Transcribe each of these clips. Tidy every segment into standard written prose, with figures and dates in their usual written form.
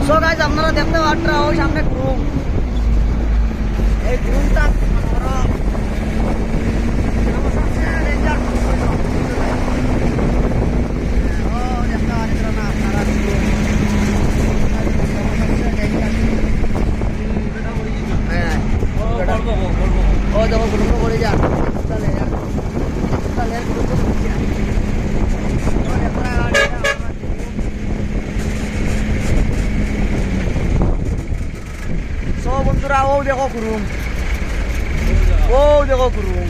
So guys আপনারা দেখতে পাচ্ছেন ওই সামনে গ্রুম, এই গ্রুমটা ও দেখো গ্রুম করে যা বন্ধুরা, ও দেখো কুরুম, ও দেখো কুরুম,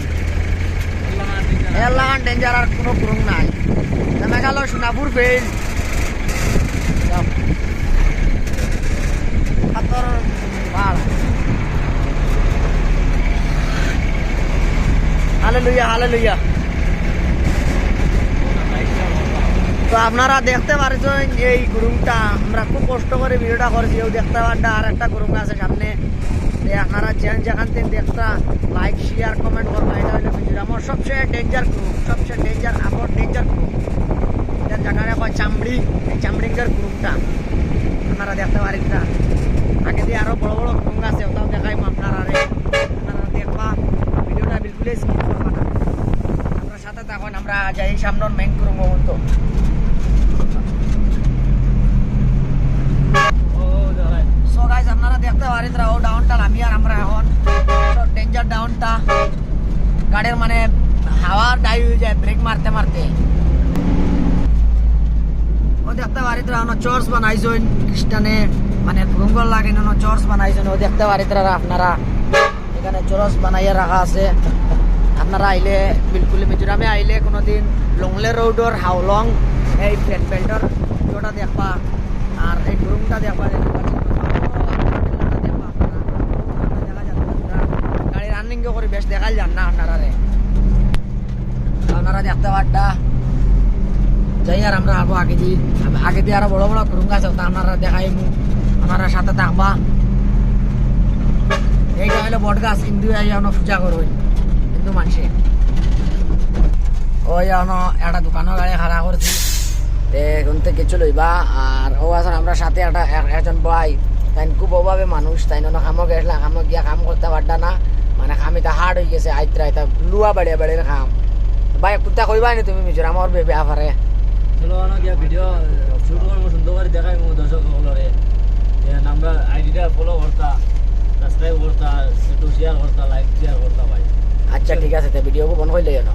এলাকান ডেঞ্জার, আর কোনো কুরুম নাই। Meghalaya Sonapur fail hallelujah hallelujah. তো আপনারা দেখতে পারছেন এই গুরুমটা আমরা খুব কষ্ট করে ভিডিওটা করেছি। দেখতে পারটা আর একটা গুরুম আছে সামনে, আপনারা যেখান থেকে দেখতে লাইক শেয়ার কমেন্ট করবেন। এটা হলো ভিডিও আমার সবচেয়ে ডেঞ্জার গ্রুপ, সবচেয়ে ডেঞ্জার আমার ডেঞ্জার গ্রুপ। এটার জায়গাটা কয় চামড়ি, এই চামড়িটার গ্রুপটা আপনারা দেখতে পারেন। আগে দিয়ে আরো বড় বড় গ্রুপ আছে, ওটাও দেখাই আপনারা দেখবা। ভিডিওটা বিলকুল স্কিপ করবা না, আপনার সাথে তখন আমরা যাই সামনের মেইন গ্রুপ বলতো। আপনারা দেখতে পারেন ও ডাউনটা নামি, আর আমরা এখন ডেঞ্জার ডাউনটা গাড়ির মানে হাওয়ার ডাই হয়ে যায় ব্রেক মারতে মারতে। ও দেখতে পারি চর্চ বানাইছেন খ্রিস্টানে, মানে ভূঙ্গল লাগে না চর্চ বানাইছেন। ও দেখতে পারি আপনারা এখানে চর্চ বানাইয়া রাখা আছে। আপনারা আইলে বিলকুল মিজোরামে আইলে কোনোদিন লংলে রোডর হাওলং এই ফ্লেট বেল্টর ওটা দেখবা, আর এই গ্রুমটা দেখবা। গাড়ি রানিং করে বেশ দেখাল যান না আপনারা দেখতে পারটা যাই। আর আমরা আবো আগে দিয়ে আরো বড় বড় গ্রুম গাছ আপনারা দেখাই, আপনারা সাথে থাকবা। এইটা হলো বট গাছ, হিন্দু পূজা করুন হিন্দু মানুষে। ওই একটা দোকানও গাড়ি খাড়া করছি, এখন থেকে চলইবা। আর ও আসলে আমরা সাথে একজন ভাই, তাই খুব অভাবে মানুষ, তাই খামো গেছিলাম, খামো গিয়া কাম করতে পারটা না, মানে খামিটা হার্ড হয়ে গেছে। আইতরা আইতা লুয়া বাড়িয়ে বাড়িয়ে খাম। ভাই কুত্তা কইবা নি তুমি মিজোরামর ব্যাপারে? চলো গিয়া ভিডিও শুট করবো, সুন্দর করে দেখাই দর্শক সকলরে। আমরা আইডিটা ফলো করতা, সাবস্ক্রাইব করতা, একটু শেয়ার করতা, লাইক শেয়ার করতা ভাই। আচ্ছা ঠিক আছে, ভিডিও বন্ধ হইলে জানো।